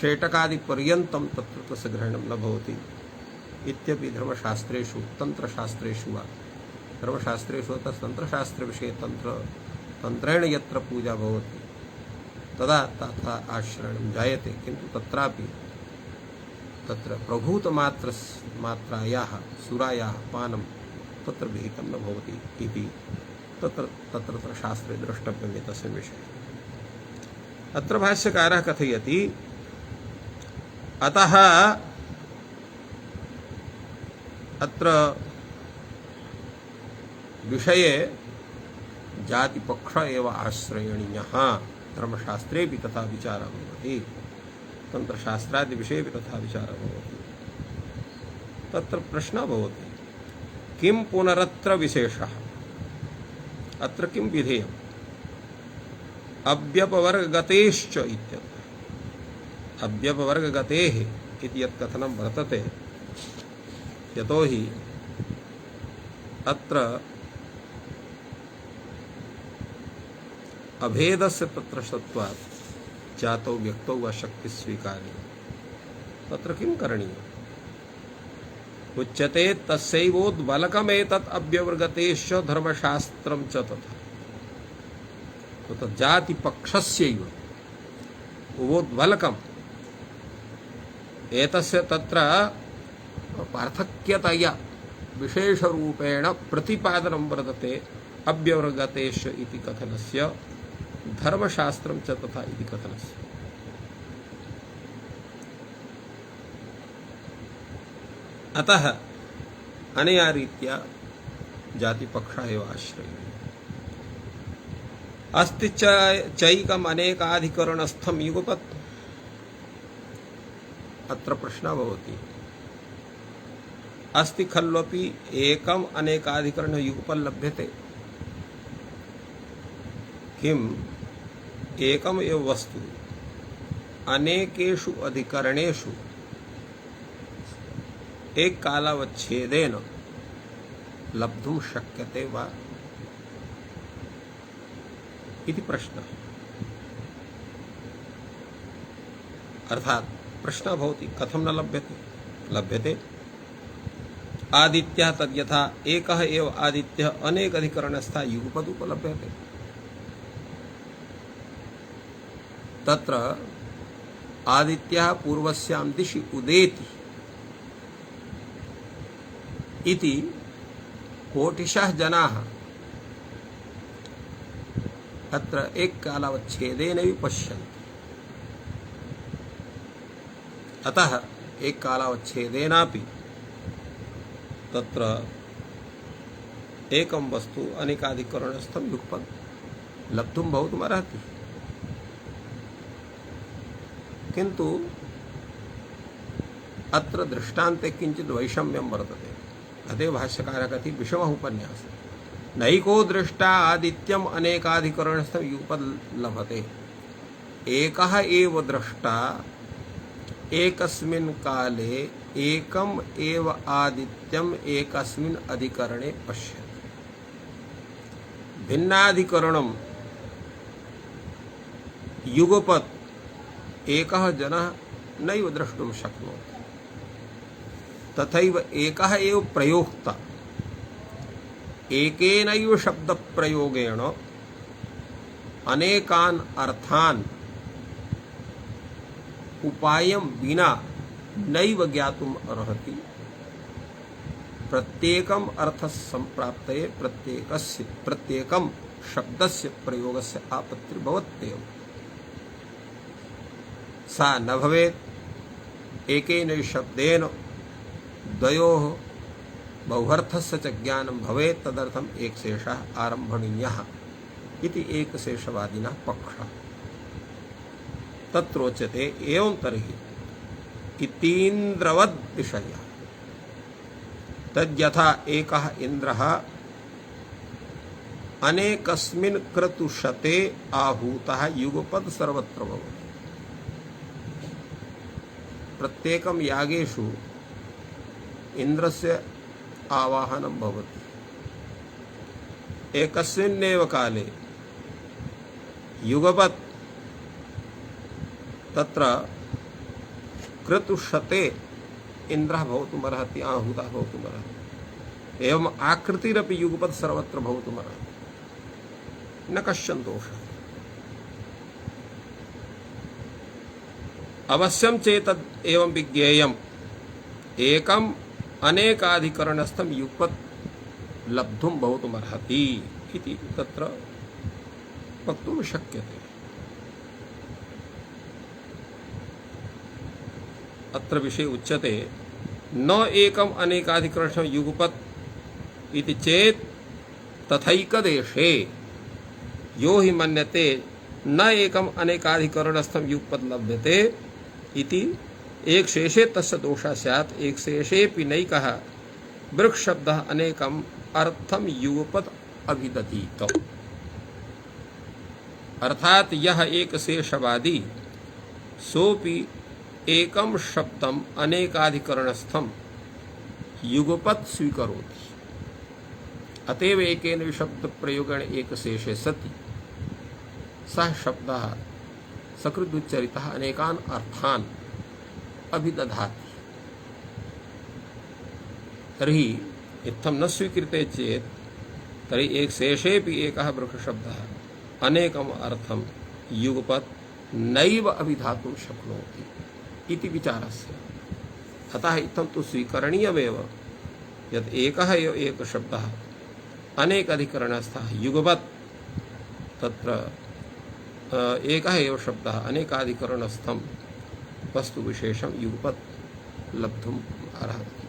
[SPEAKER 1] षेटकादिपर्यन्तं तत्र तस्य ग्रहणं न भवति इत्यपि धर्मशास्त्रेषु तन्त्रशास्त्रेषु वा धर्मशास्त्रेषु तन्त्रशास्त्रविषये तन्त्रेण यत्र पूजा भवति तदा तथा आश्रयणं जायते किन्तु तत्रापि तत्र प्रभूतमात्रायाः सुरायाः पानं तत्र विहितं न भवति इति तत्र शास्त्रे द्रष्टव्यम् एतस्मिन् विषये। अत्र भाष्यकारः कथयति अतः अत्र विषये जातिपक्ष एव आश्रयणीयः धर्मशास्त्रेऽपि तथा विचारः भवति तन्त्रशास्त्रादिविषयेऽपि तथा विचारः भवति। तत्र प्रश्नः भवति किं पुनरत्र विशेषः अत्र किं विधेयम् अव्यपवर्गगतेश्च इत्यत्र अव्यपवर्गगतेः इति यत् कथनं वर्तते यतोहि अत्र अभेदस्य तत्र सत्त्वात् जातौ व्यक्तौ वा शक्ति स्वीकार्य तत्र किं करणीयम् उच्यते तस्यैवोद्बलकमेतत् अव्यवर्गतेश्च धर्मशास्त्रं च तथा तो तज्जातिपक्षस्यैव उवोद्बलकम् एतस्य तत्र पार्थक्यतया विशेषरूपेण प्रतिपादनं वर्तते अव्यवर्गतेश्च इति कथनस्य धर्मशास्त्रं च तथा इति कथनस्य। अतः अनया रीत्या जातिपक्षः एव आश्रयः अस्ति चैकम् अनेकाधिकरणस्थं युगपत् अत्र प्रश्नः भवति अस्ति खल्वपि एकम् अनेकाधिकरण युगपत् लभ्यते किम् एकम् एव वस्तु अनेकेषु अधिकरणेषु एक कालावच्छेदेन लब्धुं शक्यते वा इति प्रश्नः। अर्थात् प्रश्नः भवति कथं न लभ्यते लभ्यते आदित्यः तद्यथा एकः एव आदित्यः अनेक अधिकरणस्थः युगपद् उपलभ्यते तत्र आदित्यः पूर्वस्यां दिशि उदेति इति कोटिशः जनाः अत्र एक कालावच्छेदेन पश्यन्ति अतः एक कालावच्छेदेनापि तत्र एकं वस्तु अनेकाधिकरणस्थं युगपत् लब्धुं भवितुमर्हति किन्तु अत्र दृष्टान्ते किञ्चित् वैषम्यं वर्तते अतः भाष्यकारः कथि विषमः उपन्यासः नैको दृष्टा आदित्यम अनेकाधिकरणस्थं युगपत् लभते एकः एव दृष्टा एकस्मिन् काले एकम् एव आदित्यम एकस्मिन् अधिकरणे पश्यति भिन्नाधिकरणं युगपत् एकः जनः नैव द्रष्टुं शक्नोति। तथैव एकः एव प्रयोक्ता एकेनैव शब्दप्रयोगेण अनेकान् अर्थान् उपायं विना नैव ज्ञातुम् अर्हति। प्रत्येकम् अर्थसम्प्राप्तये प्रत्येकं शब्दस्य प्रयोगस्य आपत्तिर्भवत्येव। सा न भवेत्। एकेन शब्देन द्वयोः बहुर्थस्य च ज्ञानं भवेत्, तदर्थम् एकशेषः आरम्भणीयः इति एकशेषवादिनः पक्षः। तत्रोच्यते एवं तर्हि इतीन्द्रवद् विषयः तद्यथा एकः इन्द्रः अनेकस्मिन् क्रतुशते आहूतः युगपत् सर्वत्र भवति। प्रत्येकं यागेषु इन्द्रस्य आवाहनं भवति। एकस्मिन्नेव काले युगपत् तत्र क्रतुशते इन्द्रः भवितुमर्हति, आहूतः भवितुमर्हति। एवम् आकृतिरपि युगपत् सर्वत्र भवितुमर्हति, न कश्चन दोषः। अवश्यं चेतद् एवं विज्ञेयम् एकम् अनेकाधिकरणस्थं युगपत् लब्धुं भवितुमर्हति इति तत्र वक्तुं शक्यते। अत्र विषये उच्यते न एकम् अनेकाधिकरणस्थं युगपत् इति चेत् तथैकदेशे यो हि मन्यते न एकम् अनेकाधिकरणस्थं युगपत् लभ्यते इति एक शेषे तस्य दोषः स्यात्। एक शेषेपि नैकः वृक्ष शब्दः अनेकम् अर्थं युगपत् अभिदधीत। अर्थात यह एक शेषवादी सोपि एकम शब्दम अनेकाधिकरणस्थम युगपत् स्वीकरोति। अतएव एकेन शब्द प्रयोगेण एक शेषे सति सः शब्दः सकृदुच्चरितः अनेकान् अर्थान् अभिदधाति। तर्हि इत्थं न स्वीक्रियते चेत् तर्हि एक शेषेपि एकः वृक्षशब्दः अनेकम् अर्थं युगपत् नैव अभिधातुं शक्नोति इति विचारस्य। अतः इत्थं तु स्वीकरणीयमेव यत् एकः एव एक शब्दः अनेक अधिकरणस्थः युगपत् तत्र एकः एव शब्दः अनेकाधिकरणस्थं वस्तु विशेषं युगपत् लब्धुम् अर्हति।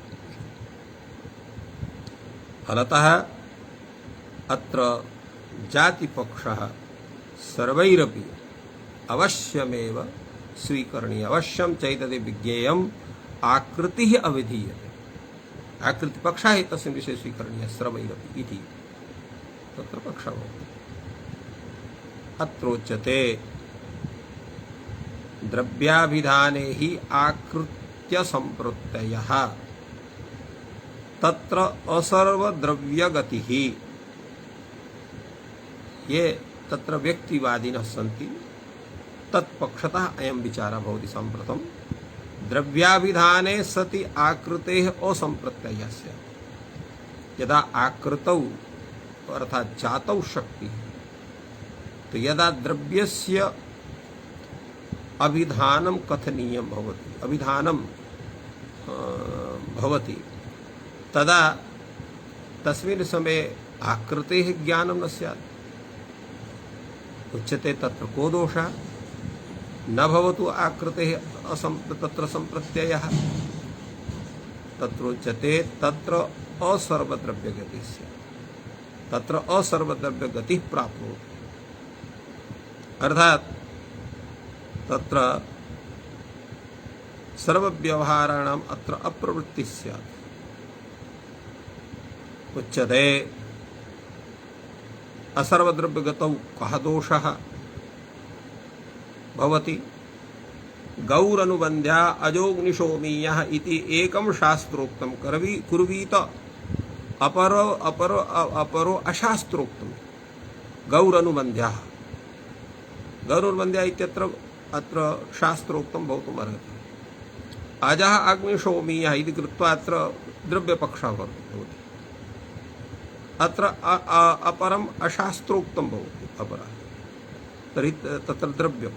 [SPEAKER 1] फलतः अत्र जातिपक्षः सर्वैरपि अवश्यमेव स्वीकरणीय। अवश्यं चैतदे विज्ञेयम् आकृतिः अविधीयते। आकृतिपक्षः हि तस्मिन् विषये स्वीकरणीयः सर्वैरपि इति तत्र पक्षः भवति। अत्रोच्यते द्रव्याभिधाने हि आकृत्य संप्रत्ययः तत्र असर्वद्रव्यगतिः। ये तत्र व्यक्तिवादिनः सन्ति तत्पक्षतः अयं विचारः भवति। सम्प्रतं द्रव्याभिधाने सति आकृतेः असंप्रत्ययस्य यदा आकृतौ अर्थात् जातौ शक्तिः तो यदा द्रव्यस्य अभिधानं कथनीयं भवति, अभिधानं भवति, तदा तस्मिन् समये आकृतेः ज्ञानं न स्यात्। उच्यते तत्र को दोषः? न भवतु आकृतेः तत्र संप्रत्ययः। तत्रोच्यते तत्र असर्वद्रव्यगतिः स्यात्। तत्र असर्वद्रव्यगतिः प्राप्नोति। अर्थात तत्र सर्वव्यवहाराणाम् अत्र अप्रवृत्तिः स्यात्। उच्यते असर्वद्रव्यगतौ कः दोषः भवति? गौरनुबन्ध्या अजोग्निशोमीयः इति एकं शास्त्रोक्तं कुर्वीत अपरो अशास्त्रोक्तं गौरनुबन्ध्याः। गौरनुबन्ध्या इत्यत्र अत्र शास्त्रोक्तं भवितुमर्हति। अजः अग्निशोमीयः इति कृत्वा अत्र द्रव्यपक्षः भवति। अत्र अपरम् अशास्त्रोक्तं भवति अपरः, तर्हि तत्र द्रव्यं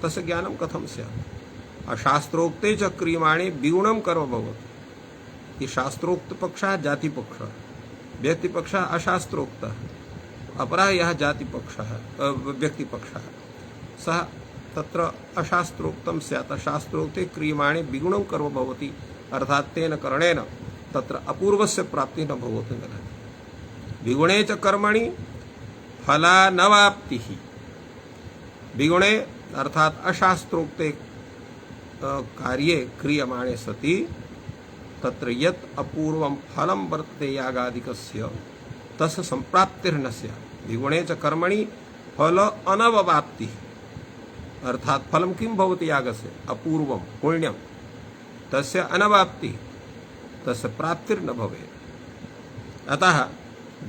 [SPEAKER 1] तस्य ज्ञानं कथं स्यात्? अशास्त्रोक्ते च क्रियमाणे विगुणं कर्म भवति। ये शास्त्रोक्तपक्षः जातिपक्षः, व्यक्तिपक्षः अशास्त्रोक्तः, अपरः यः जातिपक्षः व्यक्तिपक्षः सः तत्र अशास्त्रोक्तं स्यात्। अशास्त्रोक्ते क्रियमाणे विगुणं कर्म भवति, अर्थात् तेन करणेन तत्र अपूर्वस्य प्राप्तिः न भवति। विगुणे च कर्मणि फलानवाप्तिः। विगुणे अर्थात अशास्त्रोक्ते कार्ये क्रियमाणे सति तत्र यत् अपूर्वं फलं वर्तते यागादिकस्य तस्य संप्राप्तिर्न स्यात्। विगुणे च कर्मणि फल अनववाप्तिः, अर्थात फलं किं भवति यागस्य? अपूर्वं पुण्यं, तस्य अनवाप्तिः, तस्य प्राप्तिर्न भवेत्। अतः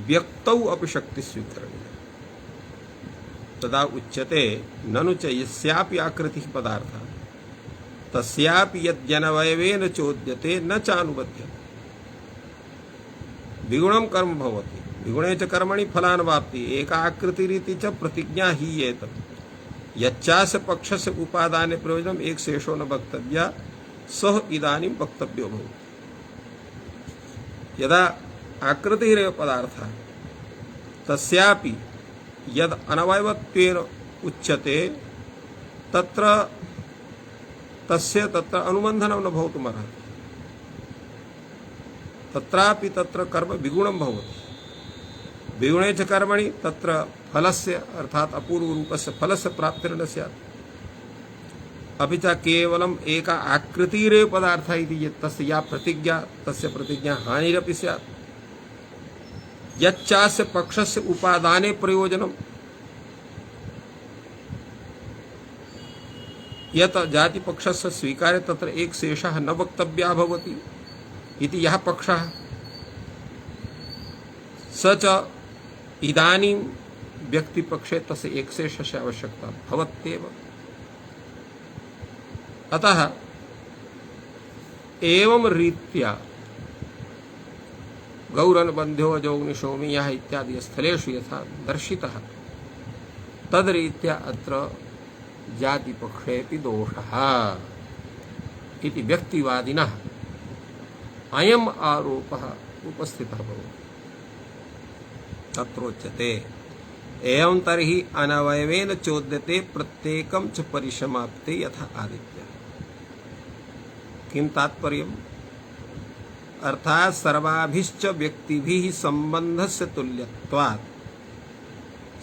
[SPEAKER 1] व्यक्तौ अपि शक्ति स्वीकरणीया। तदा उच्यते ननु च यस्यापि आकृतिः पदार्थः तस्यापि यद्यनवयवेन चोद्यते न चानुबध्यते। विगुणं कर्म भवति, विगुणे च कर्मणि फलानुवाप्ति एका आकृतिरीति च प्रतिज्ञा हीयेत। यच्चास्य पक्षस्य उपादाने प्रयोजनम् एक शेषो न वक्तव्या सह इदानीं वक्तव्यो भवति। यदा आकृतिरेव पदार्थः तस्यापि यद अनवयवत्वेन उच्यते तत्र तस्य तत्र अनुबन्धनं न भवितुमर्हति। तत्रापि तत्र कर्म विगुणं भवति। विगुणे च कर्मणि तत्र फलस्य अर्थात अपूर्वरूपस्य फलस्य प्राप्तिर्न स्यात्। अपि च केवलम् एका आकृतिरेव पदार्थः इति तस्य या प्रतिज्ञा तस्य प्रतिज्ञा हानिरपि स्यात्। यच्चास्य पक्षस्य उपादाने प्रयोजनम् यत् जाति पक्षस्य स्वीकार्य तत्र एक शेषः न वक्तव्यः भवति इति यः पक्षः स च इदानीं व्यक्तिपक्षे तस्य एक शेषस्य आवश्यकता भवत्येव। अतः एवं रीत्या गौरनुबन्ध्यो अजोऽग्निशोमीयः इत्यादि स्थलेषु यथा दर्शितः तद्रीत्या अत्र जातिपक्षेऽपि दोषः इति व्यक्तिवादिनः अयम् आरोपः उपस्थितः भवति। तत्रोच्यते एवं तर्हि अनवयवेन चोद्यते प्रत्येकं च परिसमाप्ते यथा आदित्य। किं तात्पर्यम्? अर्थात सर्वाभिश्च व्यक्तिभिः संबन्धस्य तुल्यत्वात्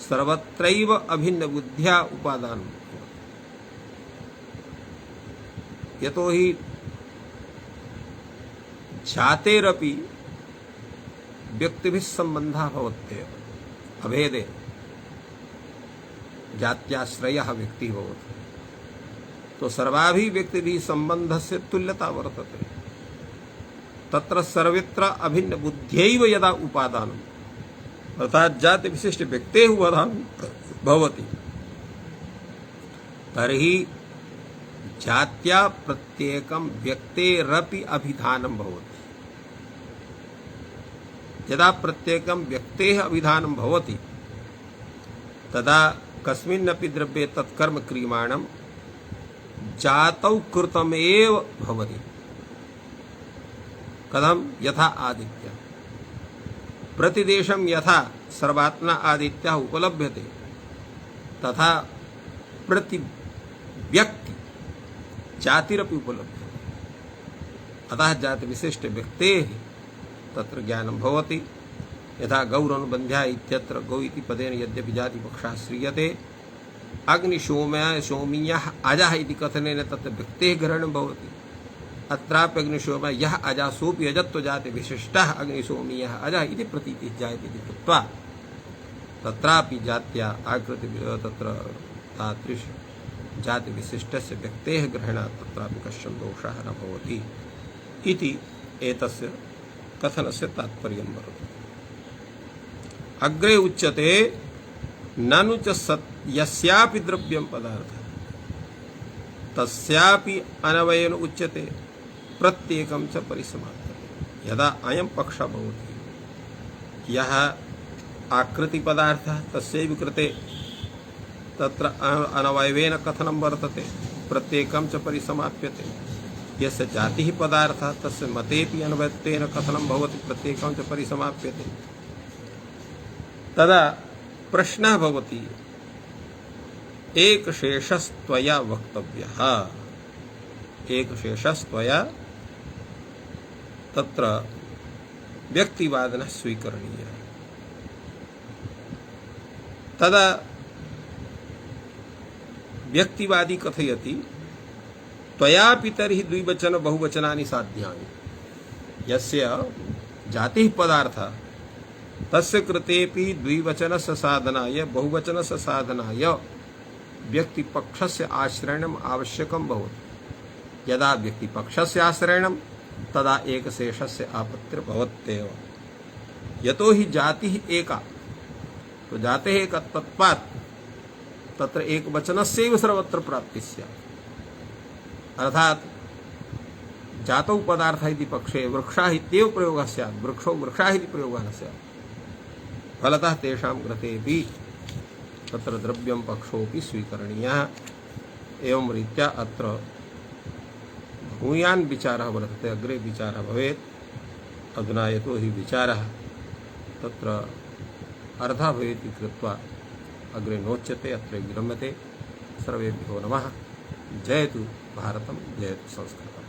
[SPEAKER 1] सर्वत्रैव अभिन्न बुद्ध्या उपादानं। यतो हि जातेरपि व्यक्तिभिः सम्बन्धः भवत्येव, अभेदे जात्याश्रयः व्यक्तिः भवति। तो सर्वाभिः व्यक्तिभिः सम्बन्धस्य तुल्यता वर्तते। तत्र सर्वत्र अभिन्न बुद्ध्यैव यदा उपादानम् अर्थात जाति विशिष्ट व्यक्तेः उपादानं भवति तर्हि जात्या प्रत्येकं व्यक्तेरपि अभिधानं भवति। यदा प्रत्येकं व्यक्तेः अभिधानं भवति तदा कस्मिन्नपि द्रव्ये तत्कर्म क्रियमाणं जातौ कृतमेव भवति। कथम? यथा आदित्य प्रतिदेशं यथा सर्वात्मना आदित्य उपलभ्यते तथा प्रति व्यक्ति जातिरपि उपलभ्यते। अतः जाति विशिष्ट व्यक्तेः तत्र ज्ञानं भवति। यथा गौरनुबन्ध्या इत्यत्र गौ इति पदेन यद्यपि जातिपक्षः श्रीयते अग्निशोमय सोमीयः अजः इति कथनेन तत्र व्यक्तेः ग्रहणं भवति। अत्रापि अग्निशोमः यः अजः सोऽपि अजत्व जाति विशिष्टः अग्निशोमीयः अजः इति प्रतीतिः जायते इति कृत्वा तत्रापि जात्या आकृति तत्र तादृश जाति विशिष्टस्य व्यक्तेः ग्रहणात् तत्रापि कश्चन दोषः न भवति इति एतस्य कथनस्य तात्पर्यं वर्तते। अग्रे उच्यते ननु च यस्यापि द्रव्यं पदार्थः तस्यापि अनवयेन उच्यते। प्रत्येकं च परिसमाप्यते। यदा अयं पक्षः भवति, यः आकृतिपदार्थः तस्यैव कृते तत्र अनवयवेन कथनं वर्तते, प्रत्येकं च परिसमाप्यते। यस्य जातिः पदार्थः तस्य मतेऽपि अनवयत्वेन कथनं भवति, प्रत्येकं च परिसमाप्यते। तदा प्रश्नः भवति, एकशेषस्त्वया वक्तव्यः, एकशेषस्त्वया तत्र व्यक्तिवादिनः स्वीकरणीयः। तदा व्यक्तिवादी कथयति, त्वयापि तर्हि द्विवचन बहुवचनानि साध्यानि। यस्य जातिः पदार्थः तस्य कृतेपि द्विवचनस्य साधनाय बहुवचनस्य साधनाय व्यक्तिपक्षस्य आश्रयणम् आवश्यकं भवति। यदा व्यक्तिपक्षस्य आश्रयणं तदा एकशेषस्य आपत्तिर्भवत्येव। यतो हि जातिः एका, तो जातेः एकत्वात् तत्र एकवचनस्यैव सर्वत्र प्राप्तिः स्यात्। अर्थात् जातौ पदार्थः इति पक्षे वृक्षाः इत्येव प्रयोगः स्यात्, वृक्षो वृक्षाः इति प्रयोगः न स्यात्। फलतः तेषां कृतेपि तत्र द्रव्यं पक्षोऽपि स्वीकरणीयः। एवं रीत्या अत्र भूयान् विचारः वर्तते, अग्रे विचारः भवेत्। अधुना यतो हि विचारः तत्र अर्धः भवेत् इति कृत्वा अग्रे नोच्यते, अत्र विरम्यते। सर्वेभ्यो नमः। जयतु भारतं, जयतु संस्कृतम्।